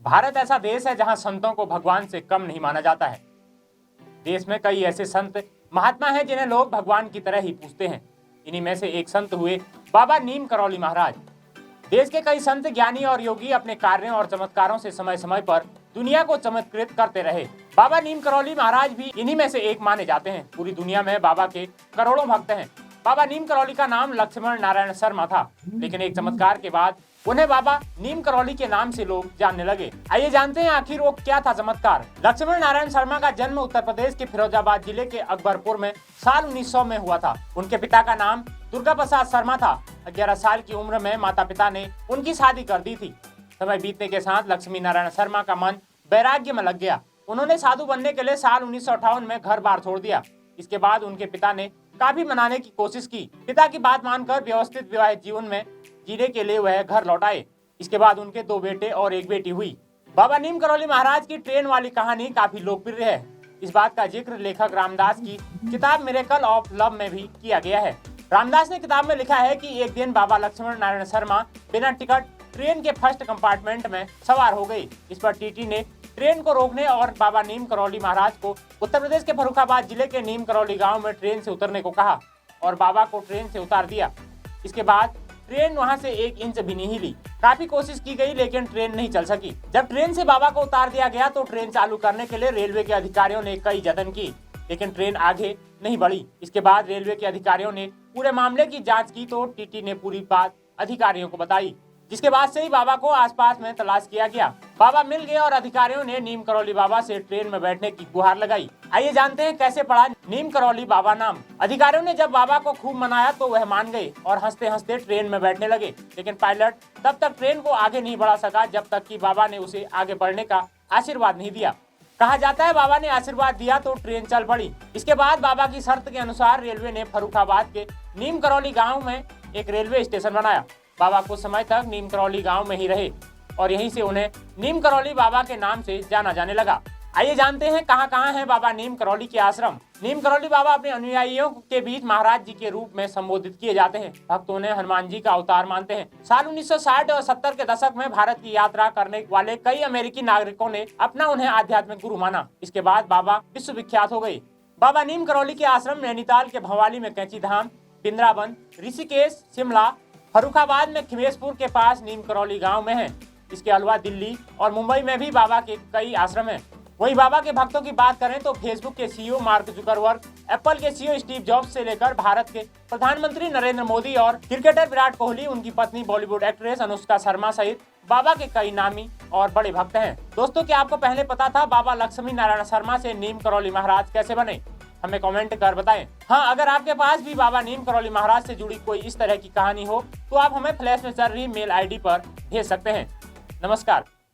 भारत ऐसा देश है जहां संतों को भगवान से कम नहीं माना जाता है। देश में कई ऐसे संत महात्मा हैं जिन्हें लोग भगवान की तरह ही पूजते हैं। इन्हीं में से एक संत हुए बाबा नीम करौली महाराज। देश के कई संत, ज्ञानी और योगी अपने कार्यों और चमत्कारों से समय समय पर दुनिया को चमत्कृत करते रहे। बाबा नीम करौली महाराज भी इन्हीं में से एक माने जाते हैं। पूरी दुनिया में बाबा के करोड़ों भक्त हैं। बाबा नीम करौली का नाम लक्ष्मण नारायण शर्मा था, लेकिन एक चमत्कार के बाद उन्हें बाबा नीम करौली के नाम से लोग जानने लगे। आइए जानते हैं आखिर वो क्या था चमत्कार। लक्ष्मण नारायण शर्मा का जन्म उत्तर प्रदेश के फिरोजाबाद जिले के अकबरपुर में साल 1900 में हुआ था। उनके पिता का नाम दुर्गा प्रसाद शर्मा था। 11 साल की उम्र में माता पिता ने उनकी शादी कर दी थी। समय बीतने के साथ लक्ष्मी नारायण शर्मा का मन वैराग्य में लग गया। उन्होंने साधु बनने के लिए साल 1958 में घर बार छोड़ दिया। इसके बाद उनके पिता ने काफी मनाने की कोशिश की। पिता की बात मानकर व्यवस्थित विवाहित जीवन में जीने के लिए वह घर लौट आए। इसके बाद उनके 2 बेटे और 1 बेटी हुई। बाबा नीम करौली महाराज की ट्रेन वाली कहानी काफी लोकप्रिय है। इस बात का जिक्र लेखक रामदास की किताब मिरेकल ऑफ लव में भी किया गया है। रामदास ने किताब में लिखा है कि एक दिन बाबा लक्ष्मण नारायण शर्मा बिना टिकट ट्रेन के फर्स्ट कंपार्टमेंट में सवार हो गई। इस पर टीटी ने ट्रेन को रोकने और बाबा नीम करौली महाराज को उत्तर प्रदेश के फर्रुखाबाद जिले के नीम करौली गांव में ट्रेन से उतरने को कहा और बाबा को ट्रेन से उतार दिया। इसके बाद ट्रेन वहां से 1 इंच भी नहीं हिली। काफी कोशिश की गई लेकिन ट्रेन नहीं चल सकी। जब ट्रेन से बाबा को उतार दिया गया तो ट्रेन चालू करने के लिए रेलवे के अधिकारियों ने कई जतन की, लेकिन ट्रेन आगे नहीं बढ़ी। इसके बाद रेलवे के अधिकारियों ने पूरे मामले की जांच की तो टीटी ने पूरी बात अधिकारियों को बताई, जिसके बाद से ही बाबा को आसपास में तलाश किया गया। बाबा मिल गए और अधिकारियों ने नीम करौली बाबा से ट्रेन में बैठने की गुहार लगाई। आइए जानते हैं कैसे पड़ा नीम करौली बाबा नाम। अधिकारियों ने जब बाबा को खूब मनाया तो वह मान गए और हंसते हंसते ट्रेन में बैठने लगे। लेकिन पायलट तब तक ट्रेन को आगे नहीं बढ़ा सका जब तक कि बाबा ने उसे आगे बढ़ने का आशीर्वाद नहीं दिया। कहा जाता है बाबा ने आशीर्वाद दिया तो ट्रेन चल पड़ी। इसके बाद बाबा की शर्त के अनुसार रेलवे ने फर्रुखाबाद के नीम करौली गाँव में एक रेलवे स्टेशन बनाया। बाबा कुछ समय तक नीम करौली गांव में ही रहे और यहीं से उन्हें नीम करौली बाबा के नाम से जाना जाने लगा। आइए जानते हैं कहां-कहां है बाबा नीम करौली के आश्रम। नीम करौली बाबा अपने अनुयायियों के बीच महाराज जी के रूप में संबोधित किए जाते हैं। भक्त उन्हें हनुमान जी का अवतार मानते हैं। साल 1960 और 70 के दशक में भारत की यात्रा करने वाले कई अमेरिकी नागरिकों ने अपना उन्हें आध्यात्मिक गुरु माना। इसके बाद बाबा विश्वविख्यात हो गए। बाबा नीम करौली के आश्रम नैनीताल के भवाली में कैंची धाम, वृंदावन, ऋषिकेश, शिमला, फर्रुखाबाद में खिमेशपुर के पास नीम करौली गांव में है। इसके अलावा दिल्ली और मुंबई में भी बाबा के कई आश्रम हैं। वहीं बाबा के भक्तों की बात करें तो फेसबुक के सीईओ मार्क जुकरबर्ग, एप्पल के सीईओ स्टीव जॉब्स से लेकर भारत के प्रधानमंत्री नरेंद्र मोदी और क्रिकेटर विराट कोहली, उनकी पत्नी बॉलीवुड एक्ट्रेस अनुष्का शर्मा सहित बाबा के कई नामी और बड़े भक्त हैं। दोस्तों, क्या आपको पहले पता था बाबा लक्ष्मी नारायण शर्मा से नीम करौली महाराज कैसे बने? हमें कमेंट कर बताएं। हाँ, अगर आपके पास भी बाबा नीम करौली महाराज से जुड़ी कोई इस तरह की कहानी हो तो आप हमें फ्लैश में चल रही मेल आईडी पर भेज सकते हैं। नमस्कार।